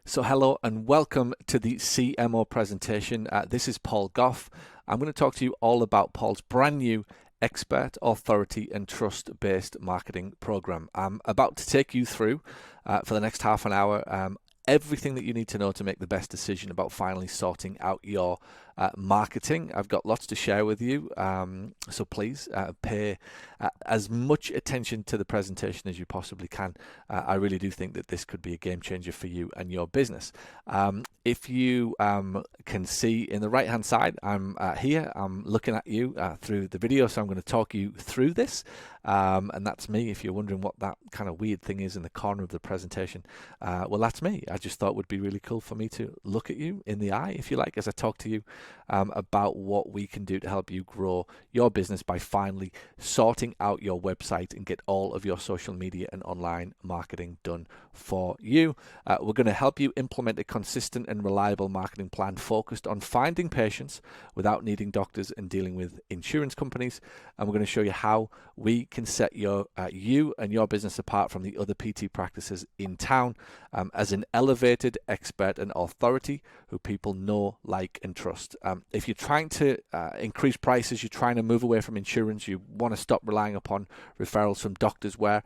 So hello and welcome to the CMO presentation. This is Paul Gough. I'm going to talk to you all about Paul's brand new expert, authority and trust-based marketing program. I'm about to take you through for the next half an hour everything that you need to know to make the best decision about finally sorting out your marketing. I've got lots to share with you, so please pay as much attention to the presentation as you possibly can. I really do think that this could be a game changer for you and your business. If you can see in the right hand side, I'm here, I'm looking at you through the video, so I'm going to talk you through this, and that's me. If you're wondering what that kind of weird thing is in the corner of the presentation, well, that's me. I just thought it would be really cool for me to look at you in the eye, if you like, as I talk to you about what we can do to help you grow your business by finally sorting out your website and get all of your social media and online marketing done for you. We're going to help you implement a consistent and reliable marketing plan focused on finding patients without needing doctors and dealing with insurance companies. And we're going to show you how we can set you and your business apart from the other PT practices in town as an elevated expert and authority who people know, like, and trust. If you're trying to increase prices, you're trying to move away from insurance, you want to stop relying upon referrals from doctors where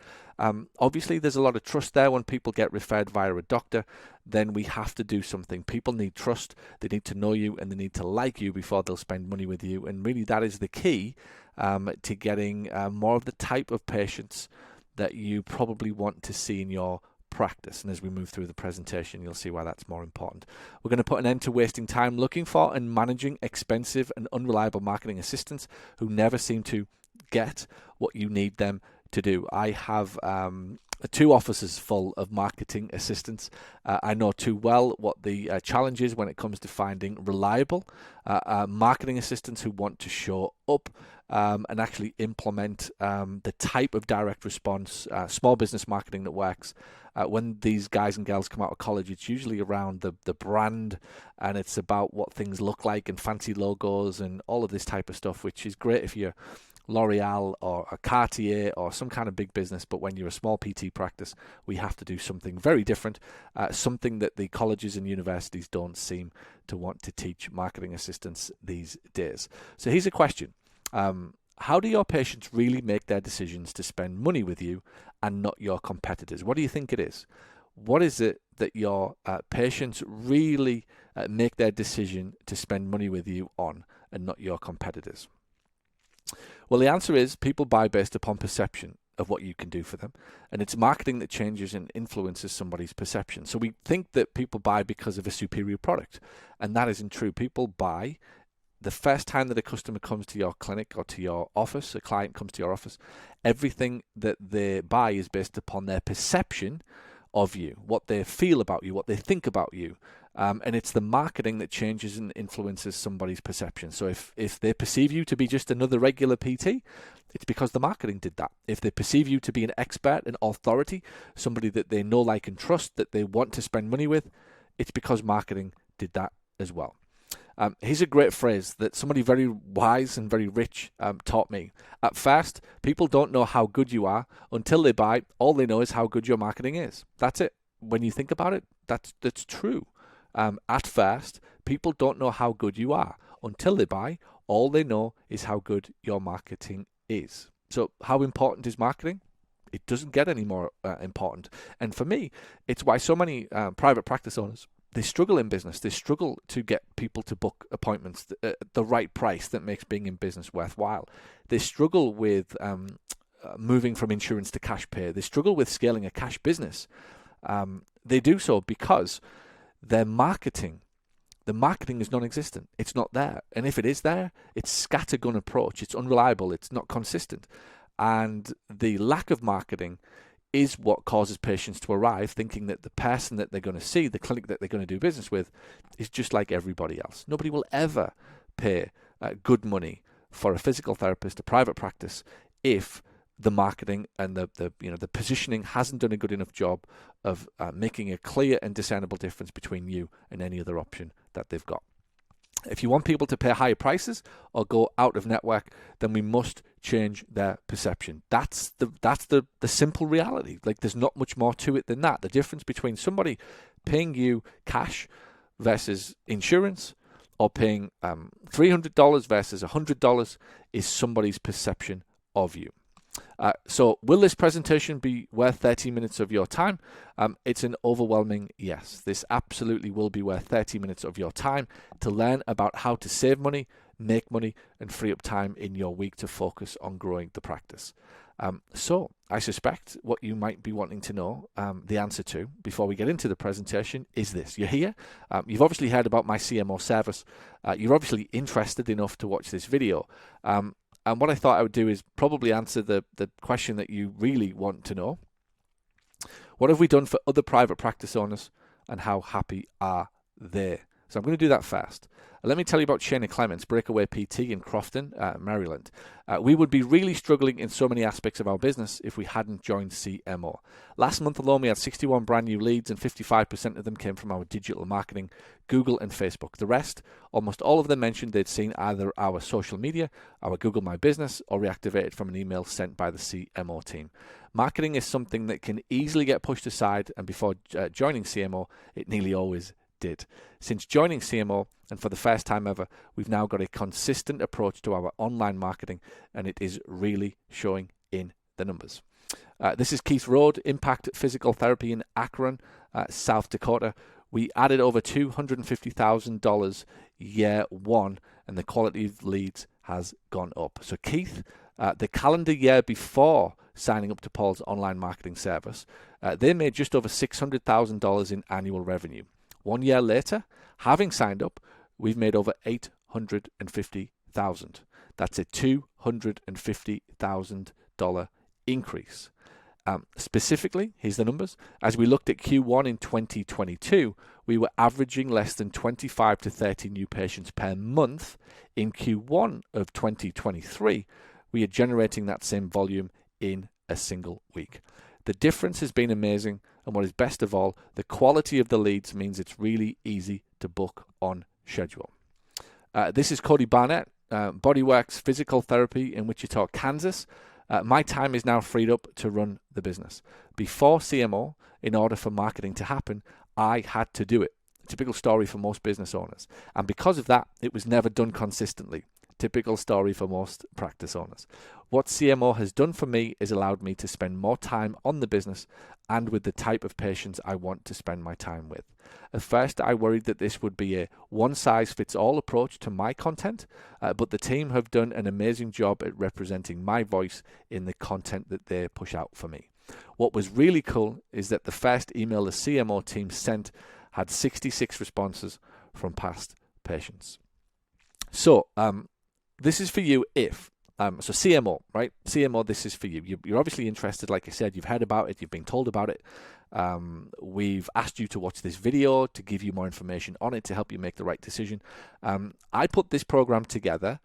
obviously there's a lot of trust there. When people get referred via a doctor, then we have to do something. People need trust, they need to know you, and they need to like you before they'll spend money with you. And really that is the key to getting more of the type of patients that you probably want to see in your practice. And as we move through the presentation, you'll see why that's more important. We're going to put an end to wasting time looking for and managing expensive and unreliable marketing assistants who never seem to get what you need them to do. I have 2 offices full of marketing assistants. I know too well what the challenge is when it comes to finding reliable marketing assistants who want to show up and actually implement the type of direct response, small business marketing that works. When these guys and girls come out of college, it's usually around the brand, and it's about what things look like and fancy logos and all of this type of stuff, which is great if you're L'Oreal or a Cartier or some kind of big business. But when you're a small PT practice, we have to do something very different, something that the colleges and universities don't seem to want to teach marketing assistants these days. So here's a question. How do your patients really make their decisions to spend money with you and not your competitors? What do you think it is? What is it that your patients really make their decision to spend money with you on and not your competitors? Well, the answer is people buy based upon perception of what you can do for them. And it's marketing that changes and influences somebody's perception. So we think that people buy because of a superior product, and that isn't true. People buy the first time that a customer comes to your clinic or to your office, a client comes to your office. Everything that they buy is based upon their perception of you, what they feel about you, what they think about you. And it's the marketing that changes and influences somebody's perception. So if they perceive you to be just another regular PT, it's because the marketing did that. If they perceive you to be an expert, an authority, somebody that they know, like, and trust, that they want to spend money with, it's because marketing did that as well. Here's a great phrase that somebody very wise and very rich taught me. At first, people don't know how good you are until they buy. All they know is how good your marketing is. That's it. When you think about it, that's true. At first, people don't know how good you are until they buy. All they know is how good your marketing is. So how important is marketing? It doesn't get any more important. And for me, it's why so many private practice owners, they struggle in business. They struggle to get people to book appointments at the right price that makes being in business worthwhile. They struggle with moving from insurance to cash pay. They struggle with scaling a cash business. They do so because their marketing, the marketing is non-existent. It's not there. And if it is there, it's scattergun approach. It's unreliable. It's not consistent. And the lack of marketing is what causes patients to arrive thinking that the person that they're going to see, the clinic that they're going to do business with, is just like everybody else. Nobody will ever pay good money for a physical therapist, a private practice, if the marketing and the positioning hasn't done a good enough job of making a clear and discernible difference between you and any other option that they've got. If you want people to pay higher prices or go out of network, then we must change their perception. That's the simple reality. Like, there's not much more to it than that. The difference between somebody paying you cash versus insurance, or paying $300 versus $100, is somebody's perception of you. So will this presentation be worth 30 minutes of your time? It's an overwhelming yes. This absolutely will be worth 30 minutes of your time to learn about how to save money, make money, and free up time in your week to focus on growing the practice. So I suspect what you might be wanting to know the answer to before we get into the presentation is this. You're here. You've obviously heard about my CMO service. You're obviously interested enough to watch this video. And what I thought I would do is probably answer the question that you really want to know. What have we done for other private practice owners, and how happy are they? So I'm going to do that first. Let me tell you about Shana Clements, Breakaway PT in Crofton, Maryland. We would be really struggling in so many aspects of our business if we hadn't joined CMO. Last month alone, we had 61 brand new leads, and 55% of them came from our digital marketing, Google and Facebook. The rest, almost all of them mentioned they'd seen either our social media, our Google My Business, or reactivated from an email sent by the CMO team. Marketing is something that can easily get pushed aside, and before joining CMO, it nearly always did. Since joining CMO, and for the first time ever, we've now got a consistent approach to our online marketing, and it is really showing in the numbers. This is Keith Road, Impact Physical Therapy in Akron, South Dakota. We added over $250,000 year one, and the quality of leads has gone up. So Keith, the calendar year before signing up to Paul's online marketing service, they made just over $600,000 in annual revenue. 1 year later, having signed up, we've made over $850,000. That's a $250,000 increase. Specifically, here's the numbers. As we looked at Q1 in 2022, we were averaging less than 25 to 30 new patients per month. In Q1 of 2023, we are generating that same volume in a single week. The difference has been amazing, and what is best of all, the quality of the leads means it's really easy to book on schedule. This is Cody Barnett, Bodyworks Physical Therapy in Wichita, Kansas. My time is now freed up to run the business. Before CMO, in order for marketing to happen, I had to do it. Typical story for most business owners. And because of that, it was never done consistently. Typical story for most practice owners. What CMO has done for me is allowed me to spend more time on the business and with the type of patients I want to spend my time with. At first, I worried that this would be a one-size-fits-all approach to my content, but the team have done an amazing job at representing my voice in the content that they push out for me. What was really cool is that the first email the CMO team sent had 66 responses from past patients. So, this is for you if, so CMO, right? CMO, this is for you. You're obviously interested, like I said, you've heard about it, you've been told about it. We've asked you to watch this video to give you more information on it to help you make the right decision. I put this program together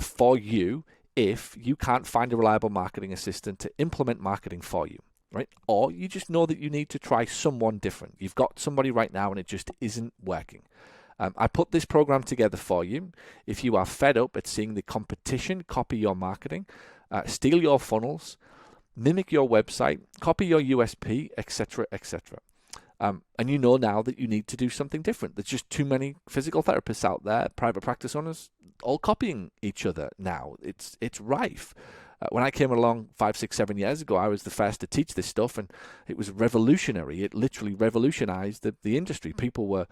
for you if you can't find a reliable marketing assistant to implement marketing for you, right? Or you just know that you need to try someone different. You've got somebody right now and it just isn't working. I put this program together for you if you are fed up at seeing the competition copy your marketing, steal your funnels, mimic your website, copy your USP, etc., etc. And you know now that you need to do something different. There's just too many physical therapists out there, private practice owners, all copying each other now. It's rife. When I came along 5, 6, 7 years ago, I was the first to teach this stuff, and it was revolutionary. It literally revolutionized the industry. People were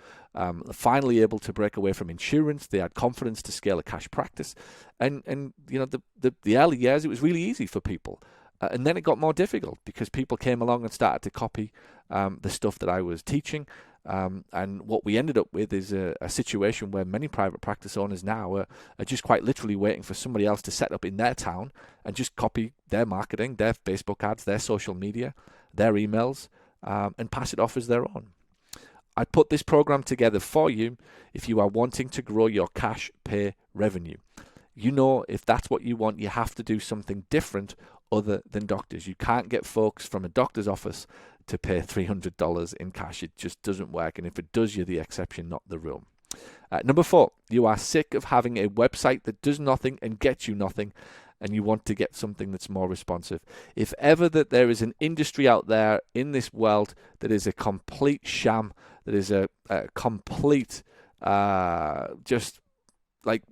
finally able to break away from insurance. They had confidence to scale a cash practice. And you know, the early years, it was really easy for people. And then it got more difficult because people came along and started to copy the stuff that I was teaching. And what we ended up with is a situation where many private practice owners now are just quite literally waiting for somebody else to set up in their town and just copy their marketing, their Facebook ads, their social media, their emails, and pass it off as their own. I put this program together for you if you are wanting to grow your cash pay revenue. You know, if that's what you want, you have to do something different other than doctors. You can't get folks from a doctor's office to pay $300 in cash. It just doesn't work. And if it does, you're the exception, not the rule. Number 4, you are sick of having a website that does nothing and gets you nothing, and you want to get something that's more responsive. If ever that there is an industry out there in this world that is a complete sham, that is a complete just like,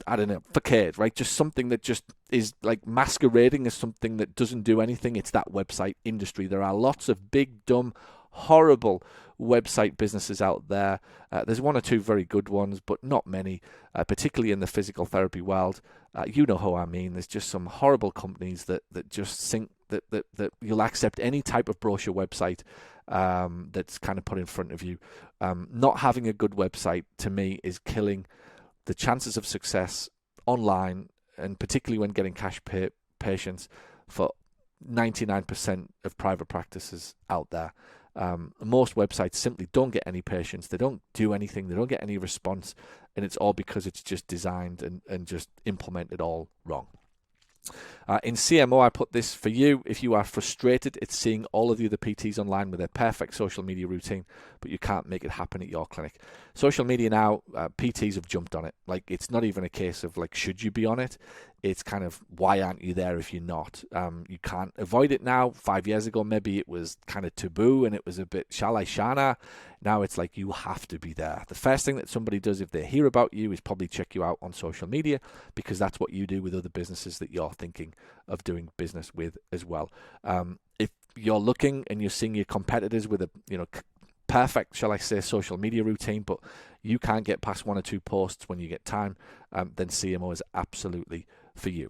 I don't know, facade, right? Just something that just is like masquerading as something that doesn't do anything. It's that website industry. There are lots of big, dumb, horrible website businesses out there. There's one or two very good ones, but not many, particularly in the physical therapy world. You know who I mean. There's just some horrible companies that just think that you'll accept any type of brochure website that's kind of put in front of you. Not having a good website, to me, is killing the chances of success online, and particularly when getting cash pay patients, for 99% of private practices out there. Most websites simply don't get any patients. They don't do anything. They don't get any response. And it's all because it's just designed and just implemented all wrong. In CMO, I put this for you. If you are frustrated at seeing all of the other PTs online with their perfect social media routine, but you can't make it happen at your clinic. Social media now, PTs have jumped on it. Like, it's not even a case of like, should you be on it? It's kind of, why aren't you there if you're not? You can't avoid it now. 5 years ago, maybe it was kind of taboo and it was a bit shalai shana. Now it's like, you have to be there. The first thing that somebody does if they hear about you is probably check you out on social media, because that's what you do with other businesses that you're thinking of doing business with as well. If you're looking and you're seeing your competitors with a perfect, shall I say, social media routine, but you can't get past 1 or 2 posts when you get time, then CMO is absolutely for you.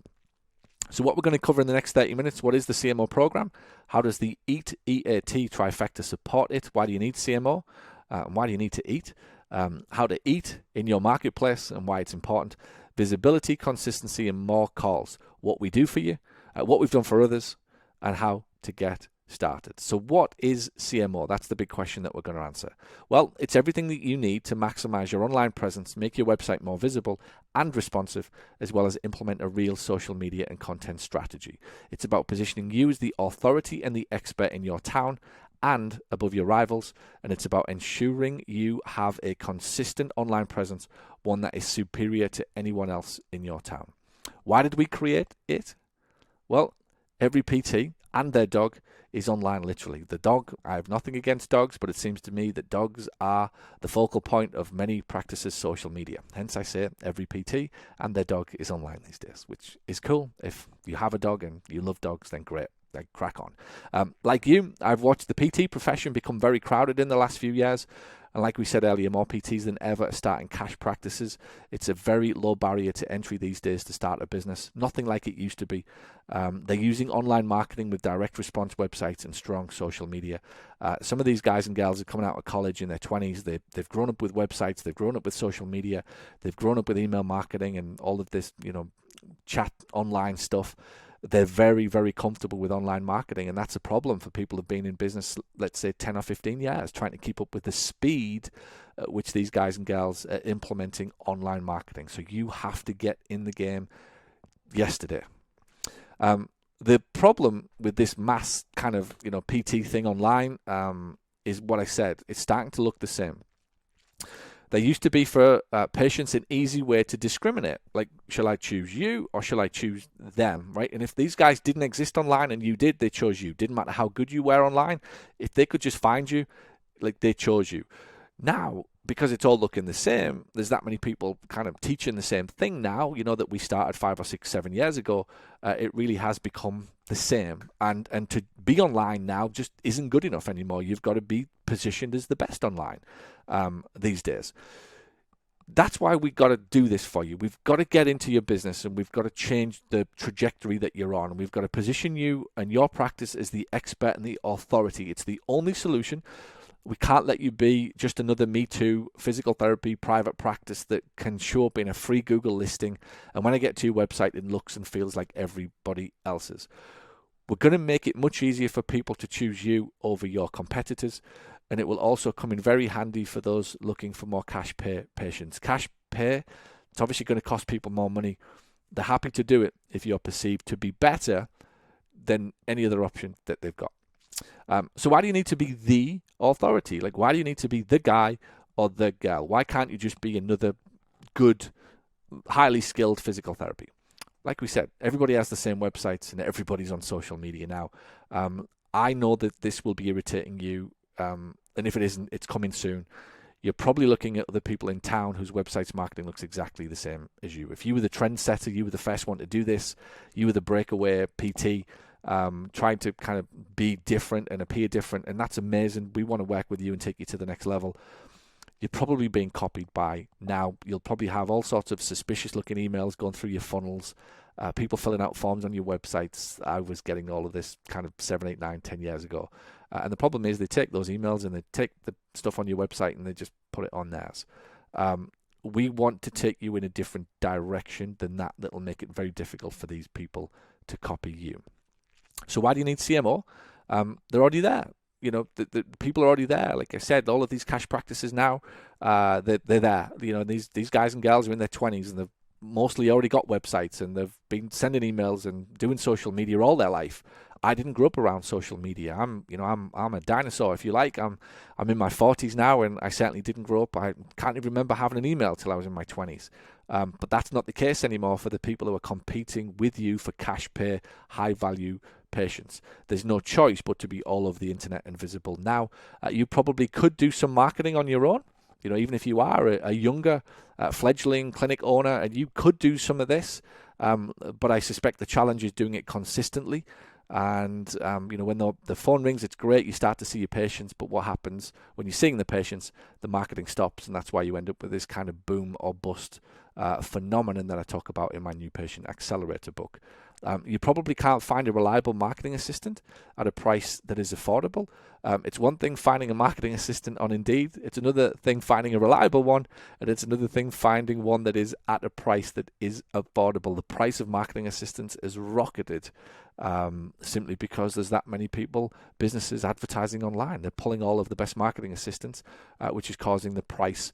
So what we're going to cover in the next 30 minutes, what is the CMO program? How does the EAT, EAT trifecta support it? Why do you need CMO? And why do you need to eat? How to eat in your marketplace and why it's important. Visibility, consistency, and more calls. What we do for you, what we've done for others, and how to get started. So what is CMO? That's the big question that we're going to answer. Well, it's everything that you need to maximize your online presence, make your website more visible and responsive, as well as implement a real social media and content strategy. It's about positioning you as the authority and the expert in your town and above your rivals, and it's about ensuring you have a consistent online presence, one that is superior to anyone else in your town. Why did we create it? Well, every PT and their dog is online, literally. The dog, I have nothing against dogs, but it seems to me that dogs are the focal point of many practices' social media. Hence I say every PT and their dog is online these days, which is cool. If you have a dog and you love dogs, then great. Like, crack on. Like you, I've watched the PT profession become very crowded in the last few years. And like we said earlier, more PTs than ever are starting cash practices. It's a very low barrier to entry these days to start a business. Nothing like it used to be. They're using online marketing with direct response websites and strong social media. Some of these guys and girls are coming out of college in their 20s. They've grown up with websites. They've grown up with social media. They've grown up with email marketing and all of this, chat online stuff. They're very, very comfortable with online marketing, and that's a problem for people who've been in business, let's say 10 or 15 years, trying to keep up with the speed at which these guys and girls are implementing online marketing. So you have to get in the game yesterday. The problem with this mass kind of PT thing online is what I said. It's starting to look the same. There used to be for patients an easy way to discriminate. Like, shall I choose you or shall I choose them, right? And if these guys didn't exist online and you did, they chose you. Didn't matter how good you were online. If they could just find you, like, they chose you. Now, because it's all looking the same, there's that many people kind of teaching the same thing now, that we started 5 or 6, 7 years ago. It really has become the same. And to be online now just isn't good enough anymore. You've got to be positioned as the best online these days. That's why we've got to do this for you. We've got to get into your business and we've got to change the trajectory that you're on. We've got to position you and your practice as the expert and the authority. It's the only solution. We can't let you be just another Me Too physical therapy private practice that can show up in a free Google listing. And when I get to your website, it looks and feels like everybody else's. We're going to make it much easier for people to choose you over your competitors. And it will also come in very handy for those looking for more cash pay patients. Cash pay, it's obviously going to cost people more money. They're happy to do it if you're perceived to be better than any other option that they've got. So why do you need to be the authority? Like, why do you need to be the guy or the girl? Why can't you just be another good, highly skilled physical therapy? Like we said, everybody has the same websites and everybody's on social media now. I know that this will be irritating you, and if it isn't, it's coming soon. You're probably looking at other people in town whose website's marketing looks exactly the same as you. If you were the trendsetter, you were the first one to do this, you were the breakaway PT, trying to kind of be different and appear different, and that's amazing. We want to work with you and take you to the next level. You're probably being copied by now. You'll probably have all sorts of suspicious-looking emails going through your funnels, people filling out forms on your websites. I was getting all of this kind of 7, 8, 9, 10 years ago. And the problem is they take those emails and they take the stuff on your website and they just put it on theirs. We want to take you in a different direction than that. That'll make it very difficult for these people to copy you. So why do you need CMO? They're already there. You know, the people are already there. Like I said, all of these cash practices now, they're there. You know, these guys and gals are in their 20s and they've mostly already got websites and they've been sending emails and doing social media all their life. I didn't grow up around social media. I'm a dinosaur, if you like. I'm in my 40s now, and I certainly didn't grow up. I can't even remember having an email till I was in my 20s. But that's not the case anymore for the people who are competing with you for cash pay, high value patients. There's no choice but to be all over the internet and visible now. You probably could do some marketing on your own. You know, even if you are a younger fledgling clinic owner, and you could do some of this, but I suspect the challenge is doing it consistently. And, you know, when the phone rings, it's great. You start to see your patients. But what happens when you're seeing the patients? The marketing stops. And that's why you end up with this kind of boom or bust phenomenon that I talk about in my new Patient Accelerator book. You probably can't find a reliable marketing assistant at a price that is affordable. It's one thing finding a marketing assistant on Indeed. It's another thing finding a reliable one. And it's another thing finding one that is at a price that is affordable. The price of marketing assistants is rocketed simply because there's that many people, businesses advertising online. They're pulling all of the best marketing assistants, which is causing the price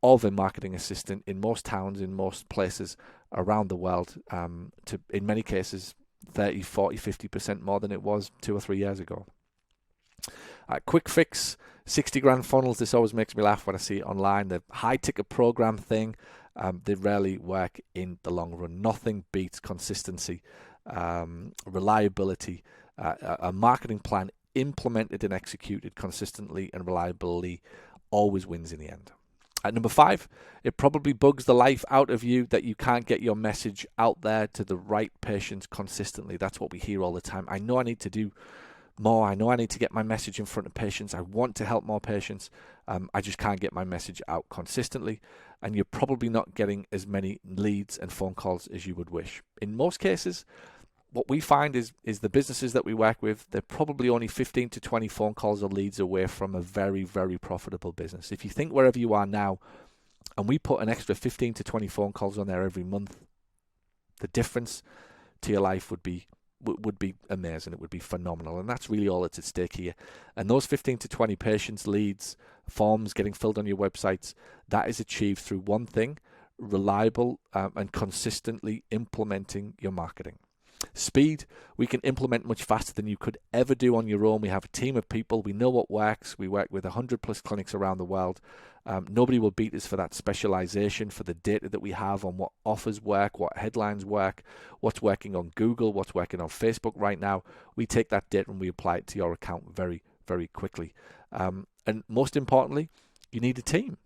of a marketing assistant in most towns, in most places around the world, to, in many cases, 30, 40, 50% more than it was 2 or 3 years ago. Quick fix, 60 grand funnels. This always makes me laugh when I see it online. The high ticket program thing, they rarely work in the long run. Nothing beats consistency, reliability, a marketing plan implemented and executed consistently and reliably always wins in the end. At number 5, it probably bugs the life out of you that you can't get your message out there to the right patients consistently. That's what we hear all the time. I know I need to do more. I know I need to get my message in front of patients. I want to help more patients. I just can't get my message out consistently. And you're probably not getting as many leads and phone calls as you would wish. In most cases, what we find is the businesses that we work with, they're probably only 15 to 20 phone calls or leads away from a very, very profitable business. If you think wherever you are now, and we put an extra 15 to 20 phone calls on there every month, the difference to your life would be amazing. It would be phenomenal. And that's really all that's at stake here. And those 15 to 20 patients, leads, forms getting filled on your websites, that is achieved through one thing: reliable and consistently implementing your marketing. Speed, we can implement much faster than you could ever do on your own. We have a team of people. We know what works. We work with 100 plus clinics around the world. Nobody will beat us for that specialization, for the data that we have on what offers work, what headlines work, what's working on Google, what's working on Facebook right now. We take that data and we apply it to your account very, very quickly. And most importantly, you need a team.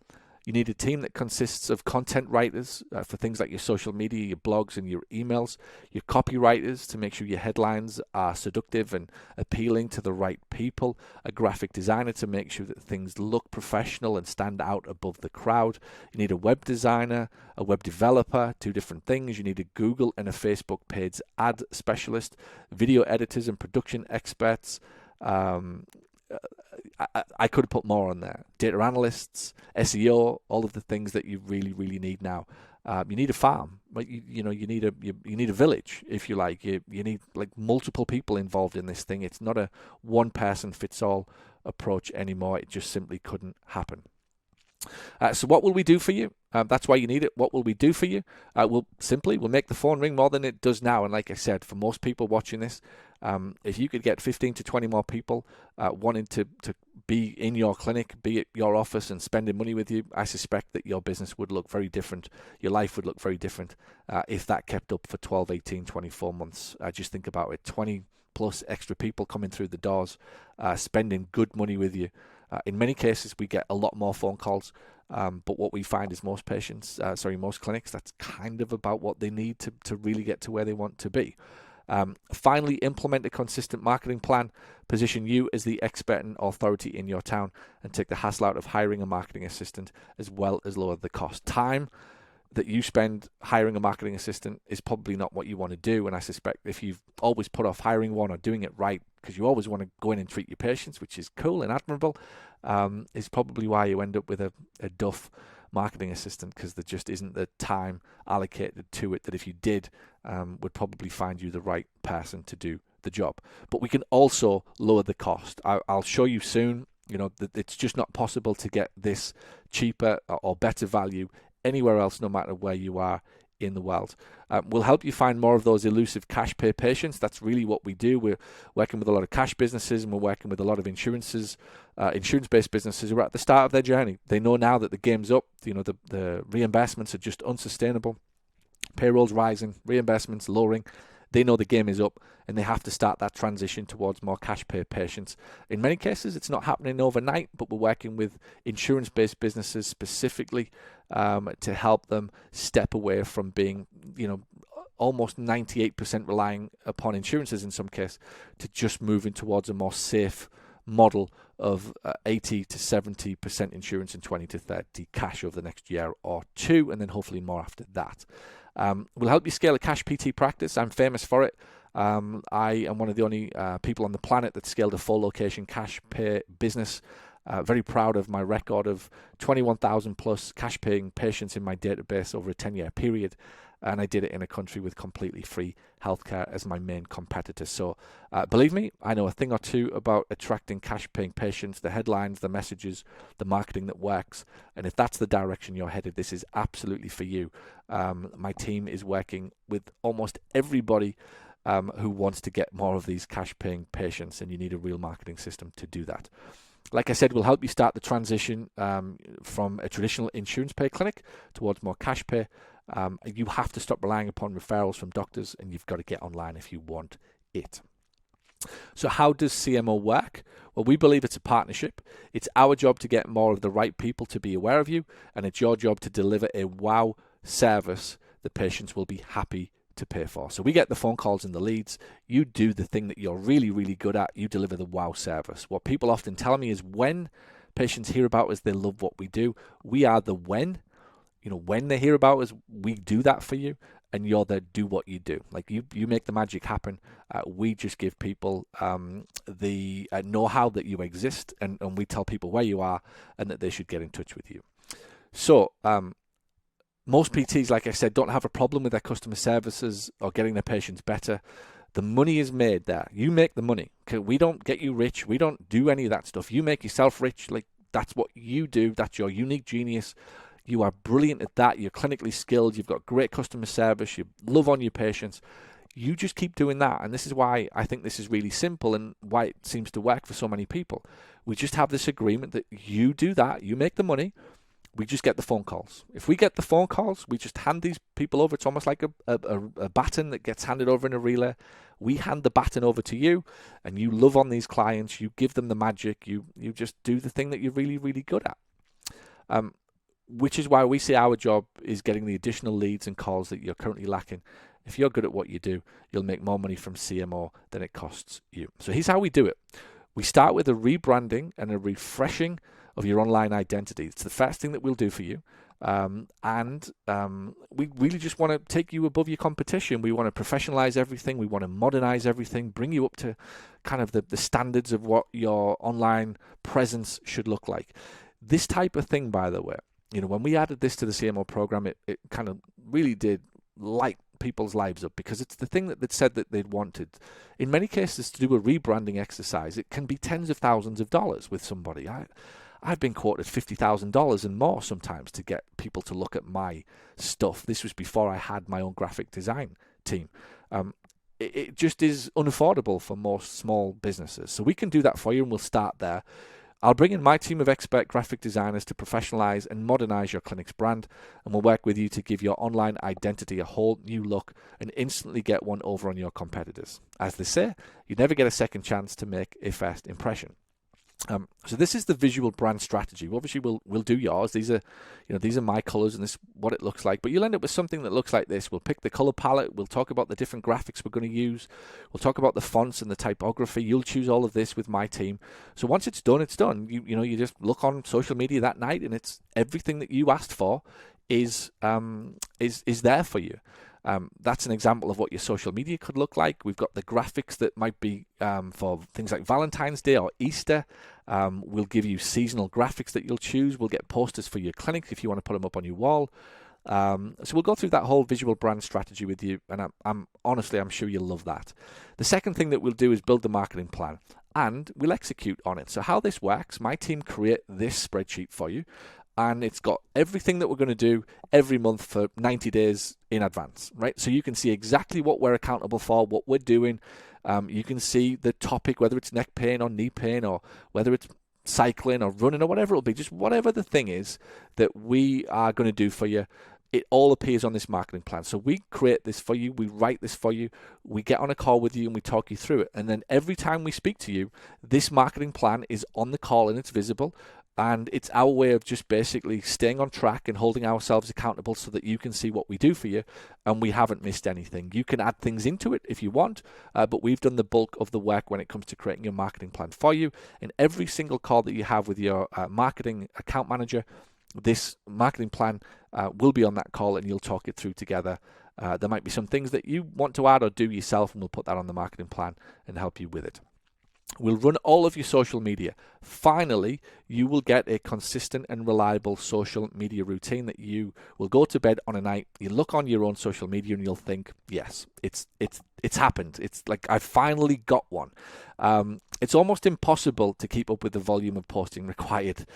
You need a team that consists of content writers for things like your social media, your blogs and your emails, your copywriters to make sure your headlines are seductive and appealing to the right people, a graphic designer to make sure that things look professional and stand out above the crowd. You need a web designer, a web developer, 2 different things. You need a Google and a Facebook paid ad specialist, video editors and production experts. I could have put more on there. Data analysts, SEO, all of the things that you really, really need now. You need a farm, right? You need a village, if you like. You need like multiple people involved in this thing. It's not a one person fits all approach anymore. It just simply couldn't happen. So what will we do for you? That's why you need it. What will we do for you? We'll make the phone ring more than it does now. And like I said, for most people watching this, if you could get 15 to 20 more people wanting to be in your clinic, be at your office and spending money with you, I suspect that your business would look very different. Your life would look very different if that kept up for 12, 18, 24 months. Just think about it. 20 plus extra people coming through the doors, spending good money with you. In many cases, we get a lot more phone calls. But what we find is most clinics, that's kind of about what they need to really get to where they want to be. Finally, implement a consistent marketing plan. Position you as the expert and authority in your town and take the hassle out of hiring a marketing assistant, as well as lower the cost. Time that you spend hiring a marketing assistant is probably not what you want to do. And I suspect if you've always put off hiring one or doing it right because you always want to go in and treat your patients, which is cool and admirable, is probably why you end up with a duff marketing assistant, because there just isn't the time allocated to it that if you did, would probably find you the right person to do the job. But we can also lower the cost. I'll show you soon, that it's just not possible to get this cheaper or better value anywhere else, no matter where you are in the world. We'll help you find more of those elusive cash pay patients. That's really what we do. We're working with a lot of cash businesses, and we're working with a lot of insurance-based businesses who are at the start of their journey. They know now that the game's up. The reimbursements are just unsustainable. Payrolls rising, reimbursements lowering. They know the game is up, and they have to start that transition towards more cash pay patients. In many cases, it's not happening overnight, but we're working with insurance-based businesses specifically to help them step away from being, almost 98% relying upon insurances in some case, to just moving towards a more safe model of 80 to 70% insurance and 20 to 30 cash over the next year or two, and then hopefully more after that. We'll help you scale a cash PT practice. I'm famous for it. I am one of the only people on the planet that scaled a full location cash pay business. Very proud of my record of 21,000 plus cash paying patients in my database over a 10-year period. And I did it in a country with completely free healthcare as my main competitor. So believe me, I know a thing or two about attracting cash paying patients, the headlines, the messages, the marketing that works. And if that's the direction you're headed, this is absolutely for you. My team is working with almost everybody who wants to get more of these cash paying patients, and you need a real marketing system to do that. Like I said, we'll help you start the transition from a traditional insurance pay clinic towards more cash pay. You have to stop relying upon referrals from doctors, and you've got to get online if you want it. So how does CMO work? Well, we believe it's a partnership. It's our job to get more of the right people to be aware of you, and it's your job to deliver a wow service that patients will be happy to pay for. So we get the phone calls and the leads. You do the thing that you're really, really good at. You deliver the wow service. What people often tell me is when patients hear about us, they love what we do. We are the when. When they hear about us, we do that for you, and you're the do what you do. Like you make the magic happen. We just give people the know-how that you exist, and we tell people where you are and that they should get in touch with you. So most PTs, like I said, don't have a problem with their customer services or getting their patients better. The money is made there. You make the money. Okay? We don't get you rich. We don't do any of that stuff. You make yourself rich. Like that's what you do. That's your unique genius. You are brilliant at that. You're clinically skilled. You've got great customer service. You love on your patients. You just keep doing that. And this is why I think this is really simple and why it seems to work for so many people. We just have this agreement that you do that. You make the money. We just get the phone calls. If we get the phone calls, we just hand these people over. It's almost like a baton that gets handed over in a relay. We hand the baton over to you, and you love on these clients. You give them the magic. You just do the thing that you're really, really good at. Which is why we say our job is getting the additional leads and calls that you're currently lacking. If you're good at what you do, you'll make more money from CMO than it costs you. So here's how we do it. We start with a rebranding and a refreshing of your online identity. It's the first thing that we'll do for you. And we really just want to take you above your competition. We want to professionalize everything. We want to modernize everything, bring you up to kind of the standards of what your online presence should look like. This type of thing, by the way, when we added this to the CMO program, it kind of really did light people's lives up, because it's the thing that they'd said that they'd wanted. In many cases, to do a rebranding exercise, it can be tens of thousands of dollars with somebody. I've been quoted $50,000 and more sometimes to get people to look at my stuff. This was before I had my own graphic design team. It just is unaffordable for most small businesses. So we can do that for you, and we'll start there. I'll bring in my team of expert graphic designers to professionalize and modernize your clinic's brand, and we'll work with you to give your online identity a whole new look and instantly get one over on your competitors. As they say, you never get a second chance to make a first impression. So this is the visual brand strategy. Obviously, we'll do yours. These are my colors, and this is what it looks like. But you'll end up with something that looks like this. We'll pick the color palette. We'll talk about the different graphics we're going to use. We'll talk about the fonts and the typography. You'll choose all of this with my team. So once it's done, it's done. You just look on social media that night, and it's everything that you asked for is there for you. That's an example of what your social media could look like. We've got the graphics that might be for things like Valentine's Day or Easter. We'll give you seasonal graphics that you'll choose. We'll get posters for your clinic if you want to put them up on your wall. So we'll go through that whole visual brand strategy with you, and I'm sure you'll love that. The second thing that we'll do is build the marketing plan, and we'll execute on it. So how this works, my team create this spreadsheet for you, and it's got everything that we're going to do every month for 90 days in advance, right? So you can see exactly what we're accountable for, what we're doing. You can see the topic, whether it's neck pain or knee pain, or whether it's cycling or running or whatever it'll be, just whatever the thing is that we are going to do for you. It all appears on this marketing plan. So we create this for you, we write this for you, we get on a call with you and we talk you through it. And then every time we speak to you, this marketing plan is on the call and it's visible. And it's our way of just basically staying on track and holding ourselves accountable so that you can see what we do for you and we haven't missed anything. You can add things into it if you want, but we've done the bulk of the work when it comes to creating your marketing plan for you. And every single call that you have with your marketing account manager, this marketing plan will be on that call and you'll talk it through together. There might be some things that you want to add or do yourself, and we'll put that on the marketing plan and help you with it. We'll run all of your social media. Finally, you will get a consistent and reliable social media routine that you will go to bed on a night. You look on your own social media and you'll think, yes, it's happened. It's like I finally got one. It's almost impossible to keep up with the volume of posting required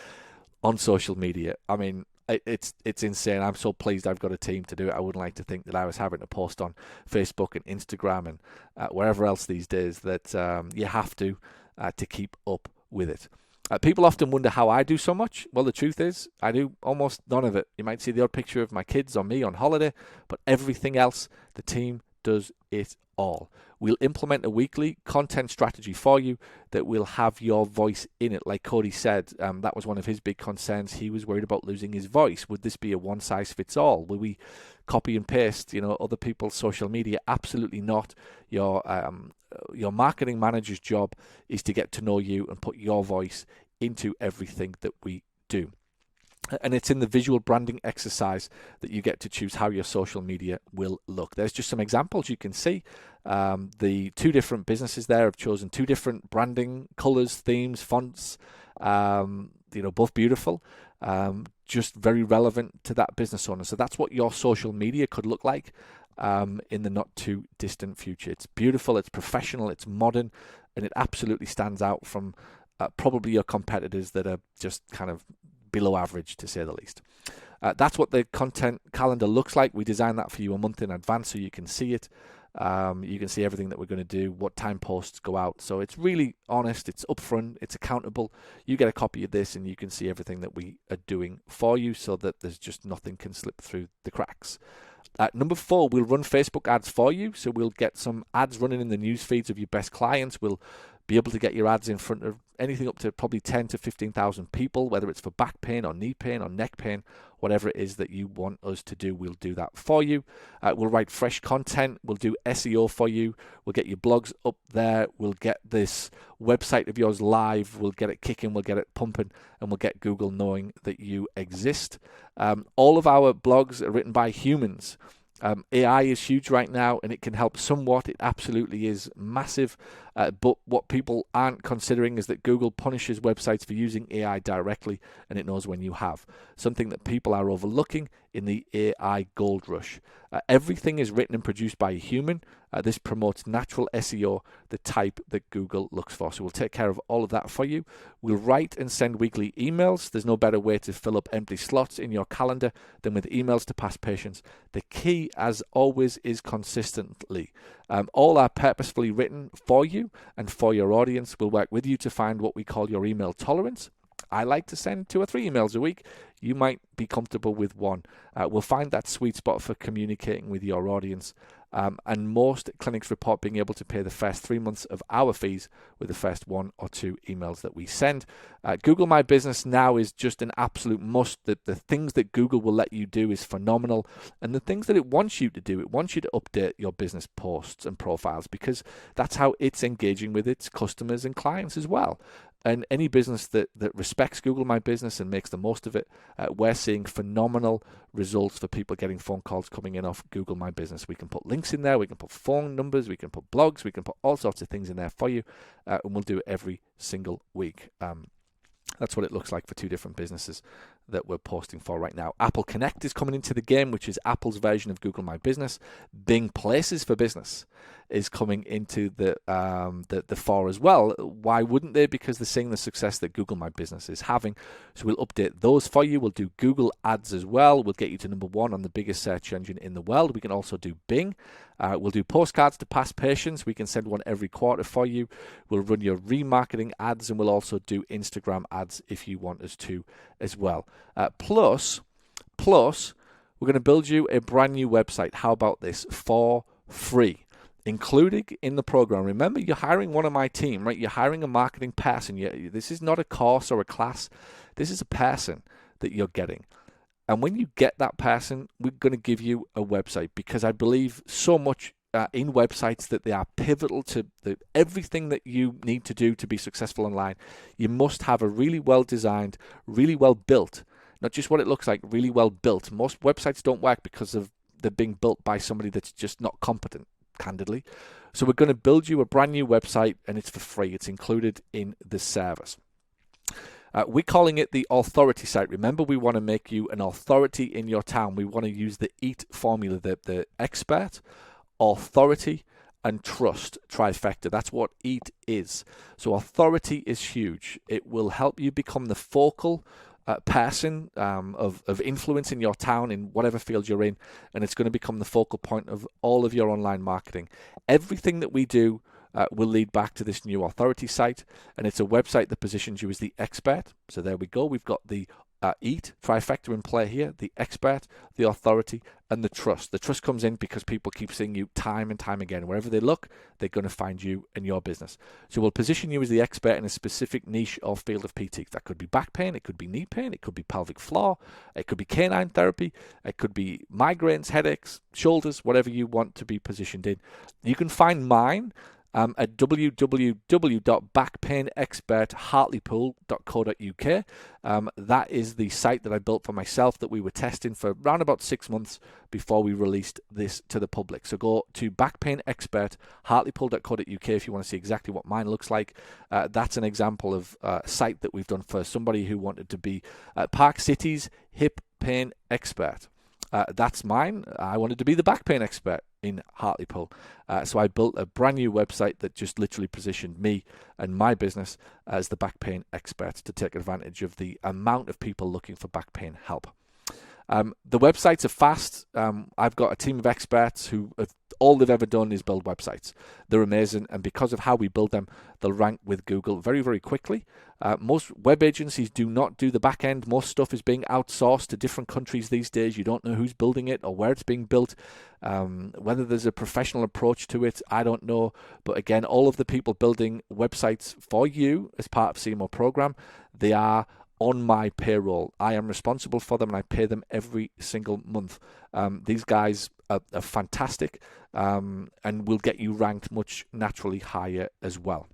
on social media. I mean, it's insane. I'm so pleased I've got a team to do it. I wouldn't like to think that I was having to post on Facebook and Instagram and wherever else these days that you have to keep up with it. People often wonder how I do so much. Well, the truth is I do almost none of it. You might see the odd picture of my kids or me on holiday, but everything else, the team does it all. We'll implement a weekly content strategy for you that will have your voice in it. Like Cody said, that was one of his big concerns. He was worried about losing his voice. Would this be a one-size-fits-all? Will we copy and paste, other people's social media? Absolutely not. Your marketing manager's job is to get to know you and put your voice into everything that we do. And it's in the visual branding exercise that you get to choose how your social media will look. There's just some examples you can see. The two different businesses there have chosen two different branding colors, themes, fonts, both beautiful, just very relevant to that business owner. So that's what your social media could look like in the not too distant future. It's beautiful, it's professional, it's modern, and it absolutely stands out from probably your competitors that are just kind of below average, to say the least. That's what the content calendar looks like. We design that for you a month in advance so you can see it. You can see everything that we're going to do, what time posts go out. So it's really honest, it's upfront, it's accountable. You get a copy of this and you can see everything that we are doing for you so that there's just nothing can slip through the cracks. Number 4, we'll run Facebook ads for you. So we'll get some ads running in the news feeds of your best clients. We'll be able to get your ads in front of anything up to probably 10 to 15,000 people, whether it's for back pain or knee pain or neck pain, whatever it is that you want us to do, we'll do that for you. We'll write fresh content. We'll do SEO for you. We'll get your blogs up there. We'll get this website of yours live. We'll get it kicking. We'll get it pumping, and we'll get Google knowing that you exist. All of our blogs are written by humans. AI is huge right now, and it can help somewhat. It absolutely is massive. But what people aren't considering is that Google punishes websites for using AI directly, and it knows when you have. Something that people are overlooking in the AI gold rush. Everything is written and produced by a human. This promotes natural SEO, the type that Google looks for. So we'll take care of all of that for you. We'll write and send weekly emails. There's no better way to fill up empty slots in your calendar than with emails to past patients. The key, as always, is consistently. All are purposefully written for you and for your audience. We'll work with you to find what we call your email tolerance. I like to send 2 or 3 emails a week. You might be comfortable with 1. We'll find that sweet spot for communicating with your audience. And most clinics report being able to pay the first 3 months of our fees with the first 1 or 2 emails that we send. Google My Business now is just an absolute must. The things that Google will let you do is phenomenal. And the things that it wants you to do, it wants you to update your business posts and profiles, because that's how it's engaging with its customers and clients as well. And any business that respects Google My Business and makes the most of it, we're seeing phenomenal results for people getting phone calls coming in off Google My Business. We can put links in there, we can put phone numbers, we can put blogs, we can put all sorts of things in there for you, and we'll do it every single week. That's what it looks like for 2 different businesses that we're posting for right now. Apple Connect is coming into the game, which is Apple's version of Google My Business. Bing Places for Business is coming into the fore as well. Why wouldn't they? Because they're seeing the success that Google My Business is having. So we'll update those for you. We'll do Google Ads as well. We'll get you to number 1 on the biggest search engine in the world. We can also do Bing. We'll do postcards to past patients. We can send one every quarter for you. We'll run your remarketing ads, and we'll also do Instagram ads if you want us to as well. Plus, we're going to build you a brand new website. How about this? For free. Included in the program. Remember, you're hiring one of my team, right? You're hiring a marketing person. This is not a course or a class. This is a person that you're getting. And when you get that person, we're going to give you a website, because I believe so much in websites that they are pivotal to everything that you need to do to be successful online. You must have a really well designed, really well built, not just what it looks like, really well built. Most websites don't work because of they're being built by somebody that's just not competent, candidly. So we're going to build you a brand new website, and it's for free. It's included in the service. We're calling it the authority site. Remember, we want to make you an authority in your town. We want to use the EAT formula, the expert, authority, and trust trifecta. That's what EAT is. So authority is huge. It will help you become the focal person of influence in your town, in whatever field you're in, and it's going to become the focal point of all of your online marketing. Everything that we do will lead back to this new authority site, and it's a website that positions you as the expert. So there we go. We've got the EAT trifecta in play here: the expert, the authority, and the trust. The trust comes in because people keep seeing you time and time again. Wherever they look, they're going to find you and your business. So we'll position you as the expert in a specific niche or field of PT. That could be back pain, it could be knee pain, it could be pelvic floor, it could be canine therapy, it could be migraines, headaches, shoulders, whatever you want to be positioned in. You can find mine at www.backpainexperthartlepool.co.uk. That is the site that I built for myself that we were testing for around about 6 months before we released this to the public. So go to backpainexperthartlepool.co.uk if you want to see exactly what mine looks like. That's an example of a site that we've done for somebody who wanted to be Park City's hip pain expert. That's mine. I wanted to be the back pain expert in Hartlepool. So I built a brand new website that just literally positioned me and my business as the back pain expert to take advantage of the amount of people looking for back pain help. The websites are fast. I've got a team of experts who all they've ever done is build websites. They're amazing, and because of how we build them, they'll rank with Google very, very quickly. Most web agencies do not do the back end. Most stuff is being outsourced to different countries these days. You don't know who's building it or where it's being built. Whether there's a professional approach to it, I don't know. But again, all of the people building websites for you as part of CMO program, they are on my payroll. I am responsible for them, and I pay them every single month. These guys are fantastic, and will get you ranked much naturally higher as well.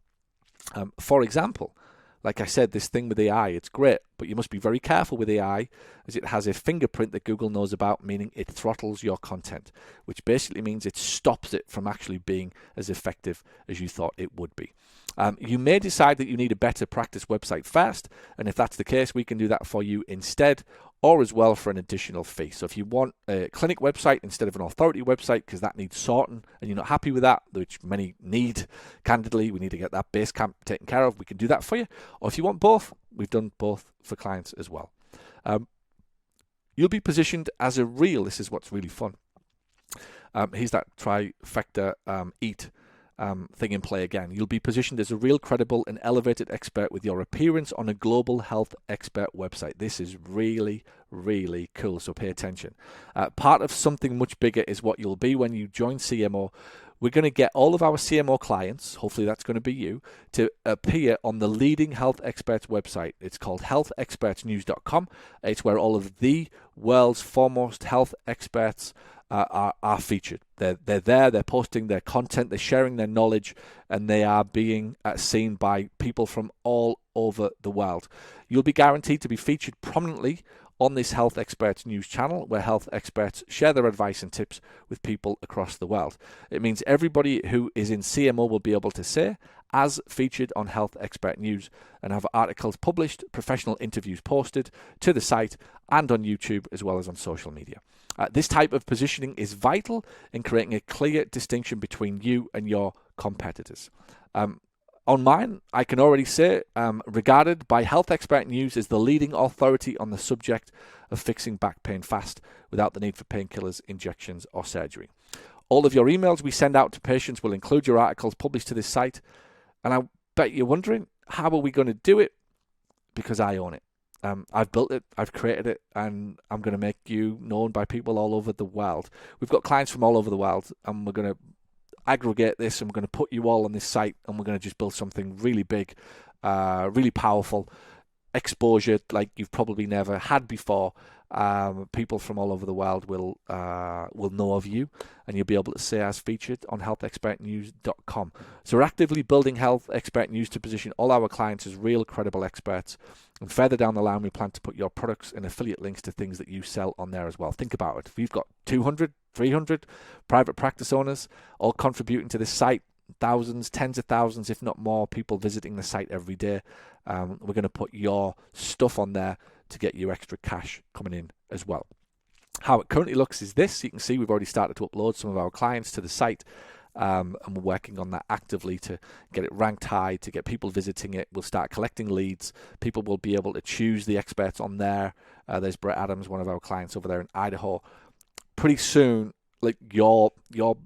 For example, like I said, this thing with AI, it's great, but you must be very careful with AI, as it has a fingerprint that Google knows about, meaning it throttles your content, which basically means it stops it from actually being as effective as you thought it would be. You may decide that you need a better practice website first, and if that's the case, we can do that for you instead, or as well for an additional fee. So if you want a clinic website instead of an authority website because that needs sorting and you're not happy with that, which many need, candidly, we need to get that base camp taken care of, we can do that for you. Or if you want both, we've done both for clients as well. You'll be positioned as a real, this is what's really fun. Here's that trifecta EAT thing in play again. You'll be positioned as a real, credible and elevated expert with your appearance on a global health expert website. This is really, really cool, so pay attention. Part of something much bigger is what you'll be when you join CMO. We're going to get all of our CMO clients, hopefully that's going to be you, to appear on the leading health experts website. It's called healthexpertsnews.com. It's where all of the world's foremost health experts are featured. They're there, they're posting their content, they're sharing their knowledge, and they are being seen by people from all over the world. You'll be guaranteed to be featured prominently on this Health Experts News channel, where health experts share their advice and tips with people across the world. It means everybody who is in CMO will be able to say, as featured on Health Expert News, and have articles published, professional interviews posted to the site and on YouTube, as well as on social media. This type of positioning is vital in creating a clear distinction between you and your competitors. On mine, I can already say, regarded by Health Expert News as the leading authority on the subject of fixing back pain fast without the need for painkillers, injections, or surgery. All of your emails we send out to patients will include your articles published to this site. And I bet you're wondering, how are we going to do it? Because I own it. I've built it, I've created it, and I'm going to make you known by people all over the world. We've got clients from all over the world, and we're going to aggregate this, and we're going to put you all on this site, and we're going to just build something really big, really powerful, exposure like you've probably never had before. People from all over the world will know of you, and you'll be able to say as featured on healthexpertnews.com. So we're actively building Health Expert News to position all our clients as real, credible experts. And further down the line, we plan to put your products and affiliate links to things that you sell on there as well. Think about it. If we've got 200, 300 private practice owners all contributing to this site, thousands, tens of thousands, if not more, people visiting the site every day, we're going to put your stuff on there to get you extra cash coming in as well. How it currently looks is this. You can see we've already started to upload some of our clients to the site, and we're working on that actively to get it ranked high, to get people visiting it. We'll start collecting leads. People will be able to choose the experts on there. There's Brett Adams, one of our clients over there in Idaho. Pretty soon, like your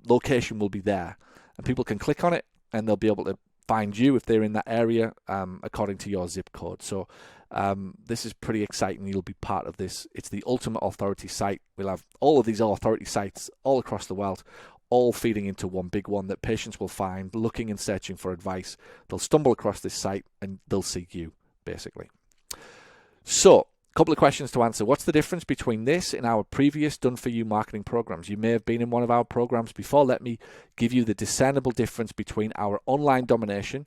location will be there, and people can click on it, and they'll be able to find you if they're in that area according to your zip code. So this is pretty exciting. You'll be part of this. It's the ultimate authority site. We'll have all of these authority sites all across the world, all feeding into one big one that patients will find looking and searching for advice. They'll stumble across this site and they'll see you, basically. So, a couple of questions to answer. What's the difference between this and our previous done-for-you marketing programs? You may have been in one of our programs before. Let me give you the discernible difference between our online domination,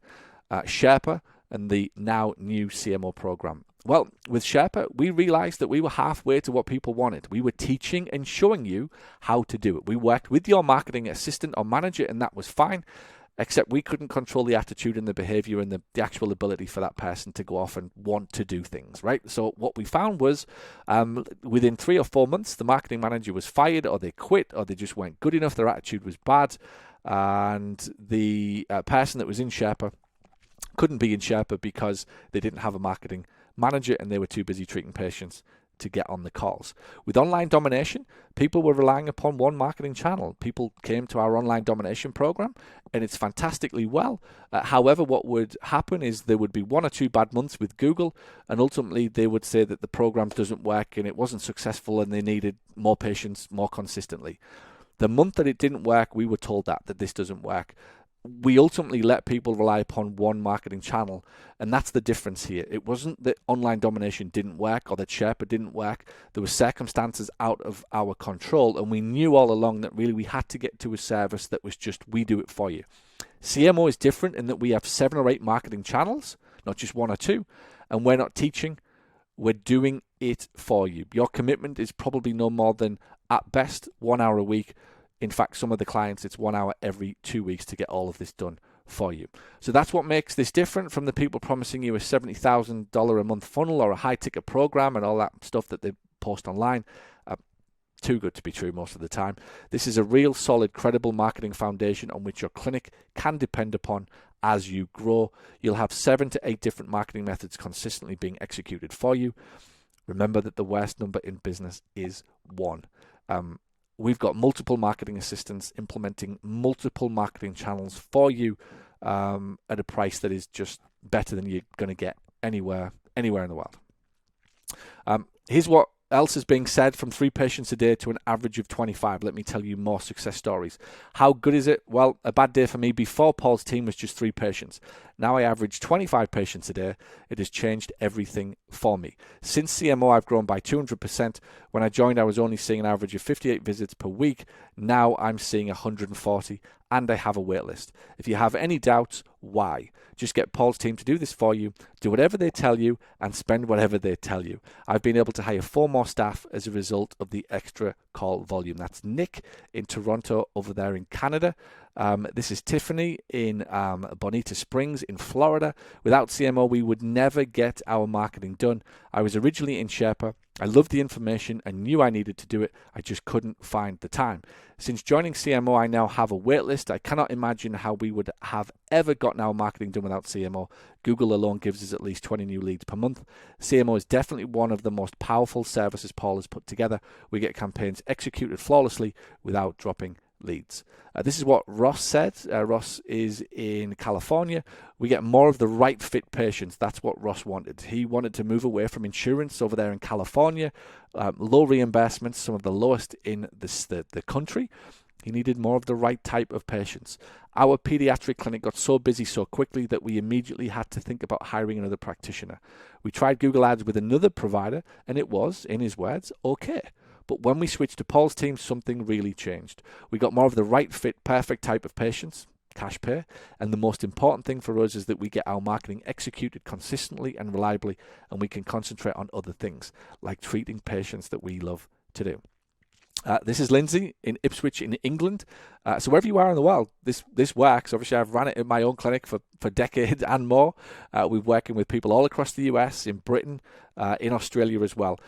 Sherpa, and the now new CMO program. Well, with Sherpa, we realized that we were halfway to what people wanted. We were teaching and showing you how to do it. We worked with your marketing assistant or manager, and that was fine, except we couldn't control the attitude and the behavior and the actual ability for that person to go off and want to do things, right? So what we found was within 3 or 4 months, the marketing manager was fired, or they quit, or they just weren't good enough. Their attitude was bad, and the person that was in Sherpa couldn't be in Sherpa because they didn't have a marketing manager and they were too busy treating patients to get on the calls. With online domination, people were relying upon one marketing channel. People came to our online domination program, and it's fantastically well. However, what would happen is there would be 1 or 2 bad months with Google, and ultimately they would say that the program doesn't work and it wasn't successful and they needed more patients more consistently. The month that it didn't work, we were told that this doesn't work. We ultimately let people rely upon one marketing channel, and that's the difference here. It wasn't that online domination didn't work or that Sherpa didn't work. There were circumstances out of our control, and we knew all along that really we had to get to a service that was just, we do it for you. CMO is different in that we have 7 or 8 marketing channels, not just 1 or 2, and we're not teaching, we're doing it for you. Your commitment is probably no more than, at best, 1 hour a week. In fact, some of the clients, it's 1 hour every 2 weeks to get all of this done for you. So that's what makes this different from the people promising you a $70,000 a month funnel or a high ticket program and all that stuff that they post online. Too good to be true most of the time. This is a real solid, credible marketing foundation on which your clinic can depend upon as you grow. You'll have 7 to 8 different marketing methods consistently being executed for you. Remember that the worst number in business is 1. We've got multiple marketing assistants implementing multiple marketing channels for you at a price that is just better than you're going to get anywhere in the world. Here's what else is being said: from 3 patients a day to an average of 25. Let me tell you more success stories. How good is it? Well, a bad day for me. Before, Paul's team was just 3 patients. Now I average 25 patients a day. It has changed everything for me. Since CMO, I've grown by 200%. When I joined, I was only seeing an average of 58 visits per week. Now I'm seeing 140, and I have a wait list. If you have any doubts, why? Just get Paul's team to do this for you, do whatever they tell you, and spend whatever they tell you. I've been able to hire 4 more staff as a result of the extra call volume. That's Nick in Toronto over there in Canada. This is Tiffany in Bonita Springs in Florida. Without CMO, we would never get our marketing done. I was originally in Sherpa. I loved the information and knew I needed to do it. I just couldn't find the time. Since joining CMO, I now have a wait list. I cannot imagine how we would have ever gotten our marketing done without CMO. Google alone gives us at least 20 new leads per month. CMO is definitely one of the most powerful services Paul has put together. We get campaigns executed flawlessly without dropping leads. This is what Ross said. Ross is in California. We get more of the right fit patients. That's what Ross wanted. He wanted to move away from insurance over there in California. Low reimbursements, some of the lowest in the country. He needed more of the right type of patients. Our pediatric clinic got so busy so quickly that we immediately had to think about hiring another practitioner. We tried Google Ads with another provider, and it was, in his words, okay. But when we switched to Paul's team, something really changed. We got more of the right fit, perfect type of patients, cash pay, and the most important thing for us is that we get our marketing executed consistently and reliably, and we can concentrate on other things, like treating patients that we love to do. This is Lindsay in Ipswich in England. So wherever you are in the world, this works. Obviously, I've run it in my own clinic for decades and more. We're working with people all across the US, in Britain, in Australia as well.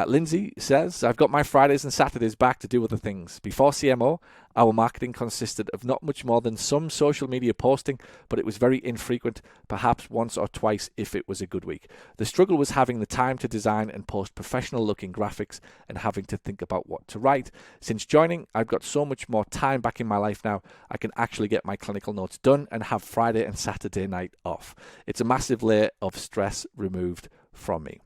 Lindsay says, I've got my Fridays and Saturdays back to do other things. Before CMO, our marketing consisted of not much more than some social media posting, but it was very infrequent, perhaps once or twice if it was a good week. The struggle was having the time to design and post professional-looking graphics and having to think about what to write. Since joining, I've got so much more time back in my life now. I can actually get my clinical notes done and have Friday and Saturday night off. It's a massive layer of stress removed from me.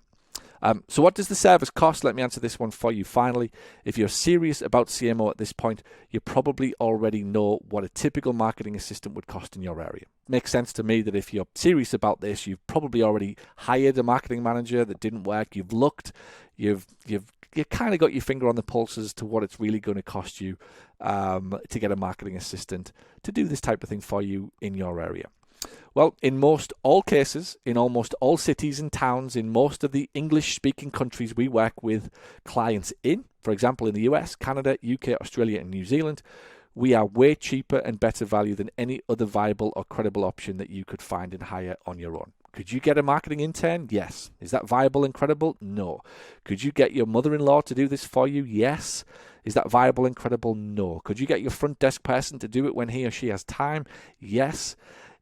So what does the service cost? Let me answer this one for you finally. If you're serious about CMO at this point, you probably already know what a typical marketing assistant would cost in your area. Makes sense to me that if you're serious about this, you've probably already hired a marketing manager that didn't work. You've looked, you've kind of got your finger on the pulse as to what it's really going to cost you to get a marketing assistant to do this type of thing for you in your area. Well, in most all cases, in almost all cities and towns, in most of the English-speaking countries we work with clients in, for example, in the US, Canada, UK, Australia, and New Zealand, we are way cheaper and better value than any other viable or credible option that you could find and hire on your own. Could you get a marketing intern? Yes. Is that viable and credible? No. Could you get your mother-in-law to do this for you? Yes. Is that viable and credible? No. Could you get your front desk person to do it when he or she has time? Yes.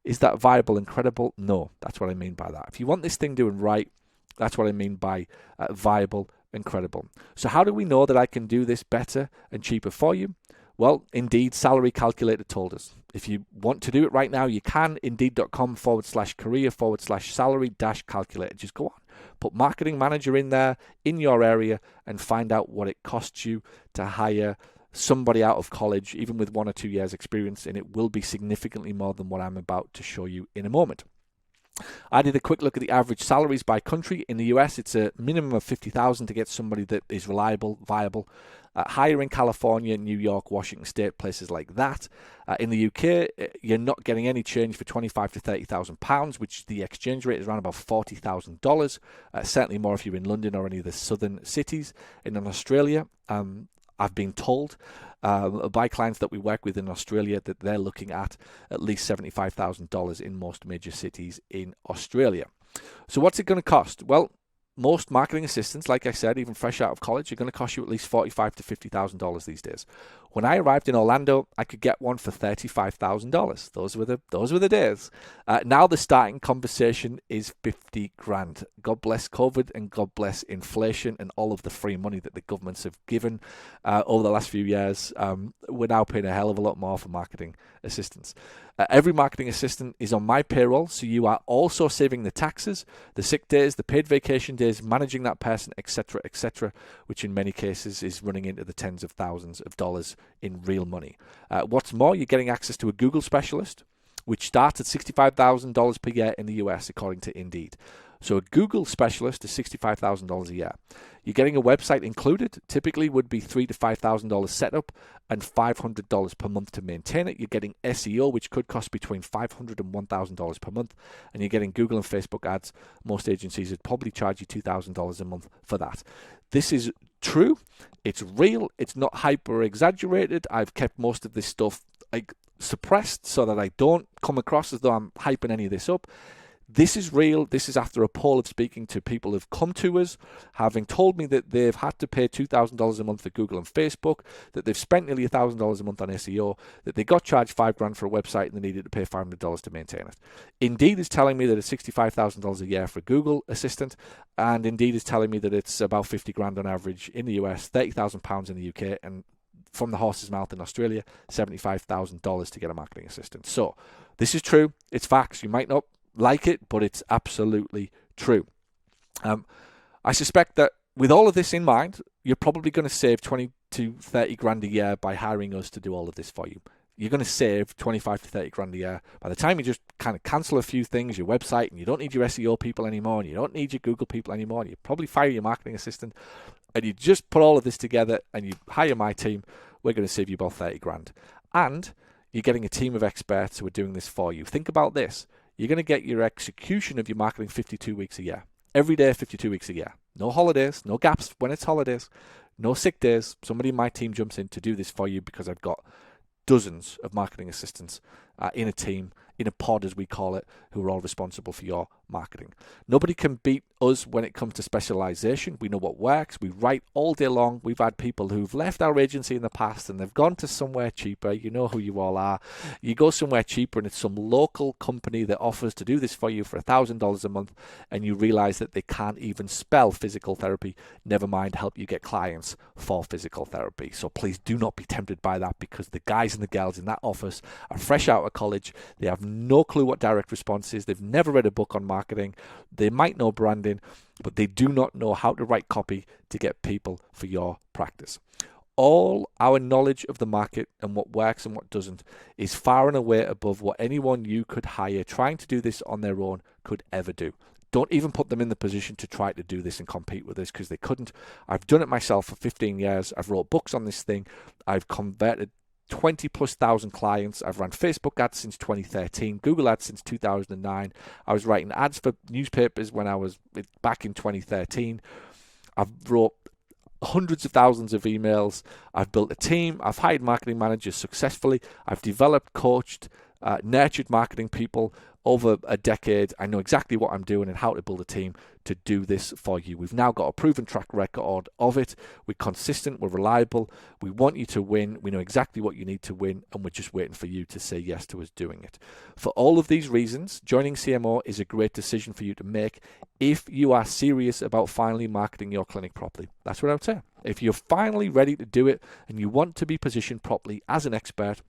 Is that viable and credible? No. That's what I mean by that. If you want this thing doing right, that's what I mean by viable and credible. So how do we know that I can do this better and cheaper for you? Well, Indeed Salary Calculator told us. If you want to do it right now, you can. Indeed.com/career/salary-calculator. Just go on. Put marketing manager in there in your area and find out what it costs you to hire somebody out of college, even with 1 or 2 years experience, and it will be significantly more than what I'm about to show you in a moment. I did a quick look at the average salaries by country. In the US, it's a minimum of $50,000 to get somebody that is reliable, viable. Higher in California, New York, Washington State, places like that. In the UK, you're not getting any change for £25,000 to £30,000, which the exchange rate is around about $40,000. Certainly more if you're in London or any of the southern cities. And in Australia, I've been told by clients that we work with in Australia that they're looking at least $75,000 in most major cities in Australia. So what's it going to cost? Well, most marketing assistants, like I said, even fresh out of college, are going to cost you at least $45,000 to $50,000 these days. When I arrived in Orlando, I could get one for $35,000. Those were the days. Now the starting conversation is $50,000. God bless COVID and God bless inflation and all of the free money that the governments have given over the last few years. We're now paying a hell of a lot more for marketing assistants. Every marketing assistant is on my payroll, so you are also saving the taxes, the sick days, the paid vacation days, managing that person, etc., which in many cases is running into the tens of thousands of dollars in real money. What's more, you're getting access to a Google specialist, which starts at $65,000 per year in the US, according to Indeed. So a Google specialist is $65,000 a year. You're getting a website included. Typically would be $3,000 to $5,000 setup and $500 per month to maintain it. You're getting SEO, which could cost between $500 and $1,000 per month. And you're getting Google and Facebook ads. Most agencies would probably charge you $2,000 a month for that. This is true. It's real. It's not hyper exaggerated. I've kept most of this stuff suppressed so that I don't come across as though I'm hyping any of this up. This is real. This is after a poll of speaking to people who've come to us, having told me that they've had to pay $2,000 a month for Google and Facebook, that they've spent nearly $1,000 a month on SEO, that they got charged $5,000 for a website and they needed to pay $500 to maintain it. Indeed is telling me that it's $65,000 a year for a Google Assistant, and Indeed is telling me that it's about $50,000 on average in the US, £30,000 in the UK, and from the horse's mouth in Australia, $75,000 to get a marketing assistant. So this is true. It's facts. You might not like it, but it's absolutely true. I suspect that with all of this in mind, you're probably going to save $20,000 to $30,000 a year by hiring us to do all of this for you. You're going to save $25,000 to $30,000 a year. By the time you just kind of cancel a few things, your website, and you don't need your SEO people anymore, and you don't need your Google people anymore, and you probably fire your marketing assistant, and you just put all of this together and you hire my team, we're going to save you about $30,000. And you're getting a team of experts who are doing this for you. Think about this. You're going to get your execution of your marketing 52 weeks a year. Every day, 52 weeks a year. No holidays, no gaps when it's holidays, no sick days. Somebody in my team jumps in to do this for you because I've got dozens of marketing assistants in a team, in a pod as we call it, who are all responsible for your marketing. Nobody can beat us when it comes to specialization. We know what works. We write all day long. We've had people who've left our agency in the past and they've gone to somewhere cheaper. You know who you all are. You go somewhere cheaper and it's some local company that offers to do this for you for $1,000 a month, and you realize that they can't even spell physical therapy, never mind help you get clients for physical therapy. So please do not be tempted by that, because the guys and the girls in that office are fresh out of college. They have no clue what direct response is. They've never read a book on marketing. They might know branding, but they do not know how to write copy to get people for your practice. All our knowledge of the market and what works and what doesn't is far and away above what anyone you could hire trying to do this on their own could ever do. Don't even put them in the position to try to do this and compete with us, because they couldn't. I've done it myself for 15 years. I've wrote books on this thing. I've converted 20,000+ clients. I've run Facebook ads since 2013, Google ads since 2009. I was writing ads for newspapers when I was back in 2013. I've wrote hundreds of thousands of emails. I've built a team. I've hired marketing managers successfully. I've developed, coached, nurtured marketing people over a decade. I know exactly what I'm doing and how to build a team to do this for you. We've now got a proven track record of it. We're consistent, we're reliable, we want you to win, we know exactly what you need to win, and we're just waiting for you to say yes to us doing it. For all of these reasons, joining CMO is a great decision for you to make if you are serious about finally marketing your clinic properly. That's what I would say. If you're finally ready to do it and you want to be positioned properly as an expert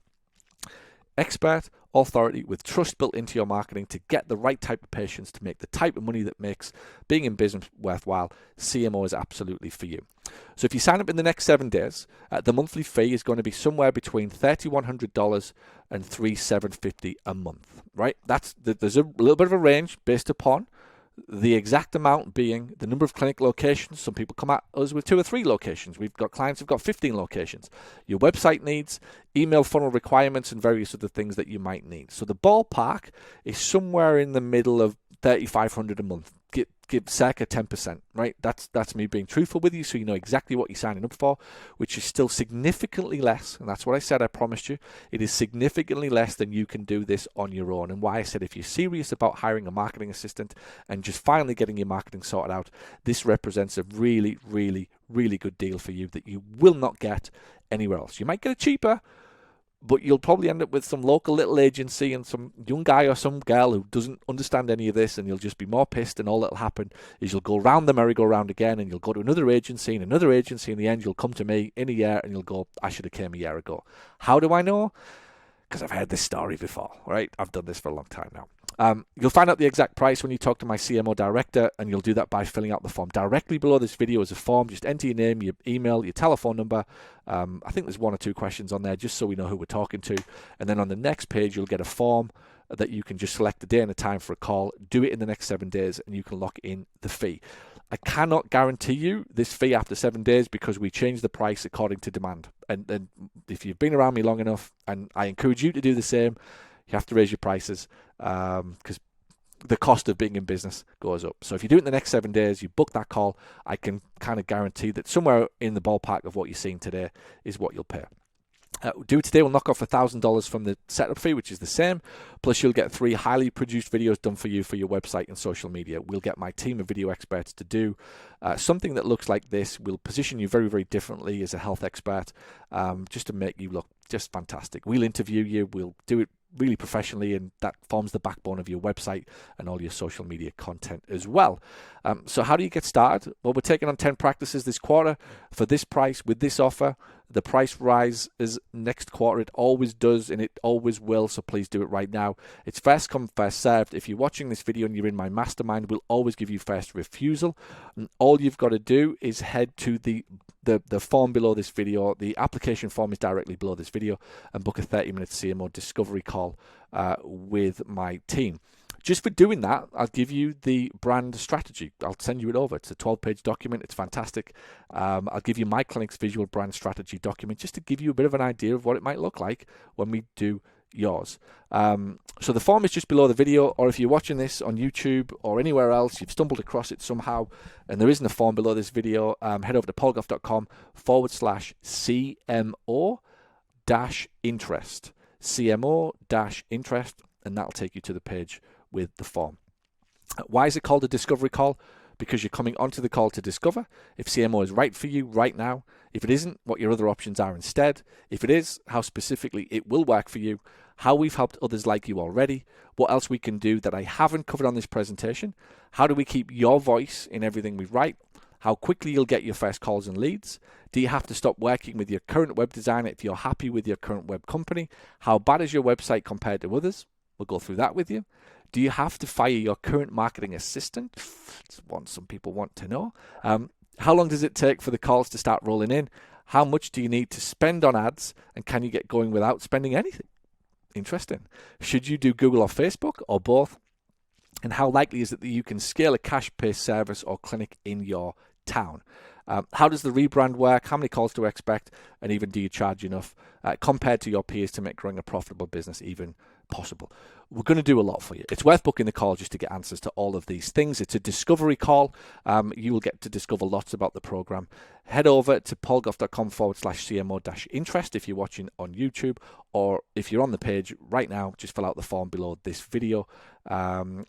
authority with trust built into your marketing to get the right type of patients, to make the type of money that makes being in business worthwhile, CMO is absolutely for you. So if you sign up in the next 7 days, the monthly fee is going to be somewhere between $3,100 and $3,750 a month, right? There's a little bit of a range based upon the exact amount being the number of clinic locations. Some people come at us with 2 or 3 locations. We've got clients who've got 15 locations. Your website needs, email funnel requirements, and various other things that you might need. So the ballpark is somewhere in the middle of $3,500 a month, give circa 10%, right? That's me being truthful with you, so you know exactly what you're signing up for, which is still significantly less, and that's what I said, I promised you. It is significantly less than you can do this on your own, and why I said if you're serious about hiring a marketing assistant and just finally getting your marketing sorted out, this represents a really, really, really good deal for you that you will not get anywhere else. You might get it cheaper, but you'll probably end up with some local little agency and some young guy or some girl who doesn't understand any of this, and you'll just be more pissed, and all that'll happen is you'll go round the merry-go-round again, and you'll go to another agency, and another agency. In the end, you'll come to me in a year, and you'll go, I should have came a year ago. How do I know? Because I've heard this story before, right? I've done this for a long time now. You'll find out the exact price when you talk to my CMO director, and you'll do that by filling out the form. Directly below this video is a form. Just enter your name, your email, your telephone number. I think there's 1 or 2 questions on there just so we know who we're talking to. And then on the next page, you'll get a form that you can just select a day and a time for a call. Do it in the next 7 days, and you can lock in the fee. I cannot guarantee you this fee after 7 days because we change the price according to demand. And if you've been around me long enough, and I encourage you to do the same, you have to raise your prices because the cost of being in business goes up. So if you do it in the next 7 days, you book that call, I can kind of guarantee that somewhere in the ballpark of what you're seeing today is what you'll pay. Do it today, we'll knock off $1,000 from the setup fee, which is the same. Plus, you'll get 3 highly produced videos done for you for your website and social media. We'll get my team of video experts to do something that looks like this. We'll position you very, very differently as a health expert, just to make you look just fantastic. We'll interview you. We'll do it really professionally, and that forms the backbone of your website and all your social media content as well. So how do you get started? Well, we're taking on 10 practices this quarter for this price with this offer. The price rise is next quarter. It always does, and it always will, so please do it right now. It's first come, first served. If you're watching this video and you're in my mastermind, we'll always give you first refusal. And all you've got to do is head to the form below this video. The application form is directly below this video, and book a 30-minute CMO discovery call with my team. Just for doing that, I'll give you the brand strategy. I'll send you it over. It's a 12-page document. It's fantastic. I'll give you my clinic's visual brand strategy document just to give you a bit of an idea of what it might look like when we do yours. So the form is just below the video, or if you're watching this on YouTube or anywhere else, you've stumbled across it somehow, and there isn't a form below this video, head over to paulgough.com/CMO-interest. CMO-interest, and that'll take you to the page with the form. Why is it called a discovery call? Because you're coming onto the call to discover if CMO is right for you right now. If it isn't, what your other options are instead. If it is, how specifically it will work for you, how we've helped others like you already, what else we can do that I haven't covered on this presentation, how do we keep your voice in everything we write, how quickly you'll get your first calls and leads, do you have to stop working with your current web designer if you're happy with your current web company, how bad is your website compared to others, we'll go through that with you. Do you have to fire your current marketing assistant? It's one some people want to know. How long does it take for the calls to start rolling in? How much do you need to spend on ads? And can you get going without spending anything? Interesting. Should you do Google or Facebook or both? And how likely is it that you can scale a cash-based service or clinic in your town? How does the rebrand work? How many calls to expect? And even do you charge enough compared to your peers to make growing a profitable business even possible? We're going to do a lot for you. It's worth booking the call just to get answers to all of these things. It's a discovery call. You will get to discover lots about the program. Head over to paulgough.com/CMO-interest if you're watching on YouTube, or if you're on the page right now, just fill out the form below this video and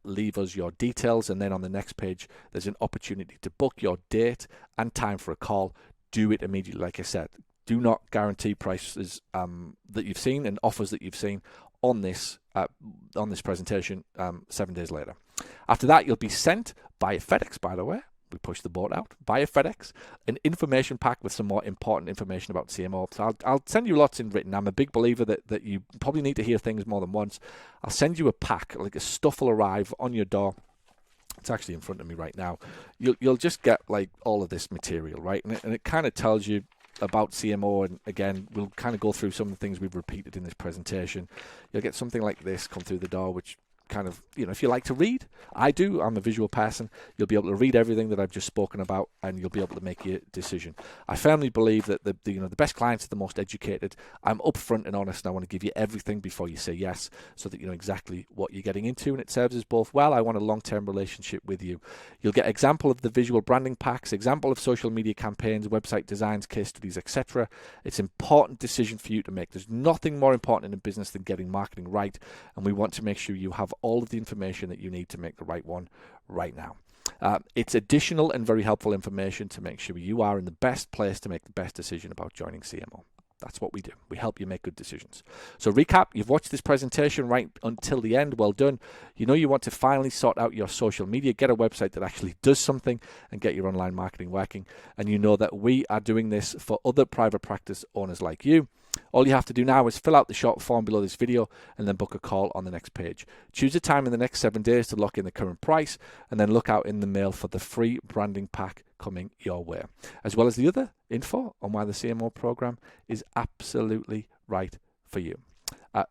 leave us your details. And then on the next page, there's an opportunity to book your date and time for a call. Do it immediately. Like I said, do not guarantee prices that you've seen and offers that you've seen on this presentation 7 days later. After that, you'll be sent via FedEx, by the way. We push the boat out via FedEx, an information pack with some more important information about CMO. So I'll send you lots in written. I'm a big believer that you probably need to hear things more than once. I'll send you a pack, like a stuff will arrive on your door. It's actually in front of me right now. You'll just get like all of this material, right? And it kind of tells you about CMO, and again, we'll kind of go through some of the things we've repeated in this presentation. You'll get something like this come through the door, which kind of, if you like to read, I do, I'm a visual person, you'll be able to read everything that I've just spoken about and you'll be able to make your decision. I firmly believe that the best clients are the most educated. I'm upfront and honest, and I want to give you everything before you say yes, so that you know exactly what you're getting into, and it serves us both well. I want a long-term relationship with you. You'll get example of the visual branding packs, example of social media campaigns, website designs, case studies, etc. It's an important decision for you to make. There's nothing more important in a business than getting marketing right, and we want to make sure you have all of the information that you need to make the right one right now. It's additional and very helpful information to make sure you are in the best place to make the best decision about joining CMO. That's what we do. We help you make good decisions. So recap, you've watched this presentation right until the end. Well done. You know you want to finally sort out your social media, get a website that actually does something, and get your online marketing working. And you know that we are doing this for other private practice owners like you. All you have to do now is fill out the short form below this video and then book a call on the next page. Choose a time in the next 7 days to lock in the current price, and then look out in the mail for the free branding pack coming your way, as well as the other info on why the CMO program is absolutely right for you.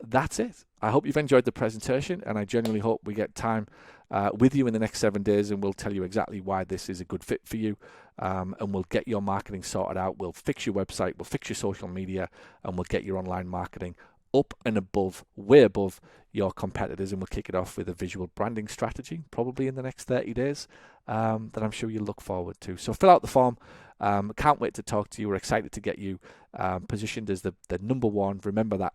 That's it. I hope you've enjoyed the presentation, and I genuinely hope we get time with you in the next 7 days, and we'll tell you exactly why this is a good fit for you, and we'll get your marketing sorted out. We'll fix your website, we'll fix your social media, and we'll get your online marketing up and above, way above your competitors, and we'll kick it off with a visual branding strategy, probably in the next 30 days, that I'm sure you'll look forward to. So fill out the form. Can't wait to talk to you. We're excited to get you positioned as the number one. Remember that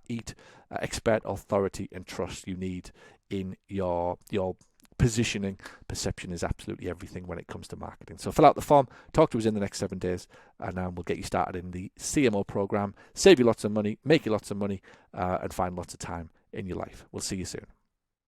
expert, authority, and trust you need in your positioning. Perception is absolutely everything when it comes to marketing. So fill out the form, talk to us in the next 7 days, and we'll get you started in the CMO program, save you lots of money, make you lots of money, and find lots of time in your life. We'll see you soon.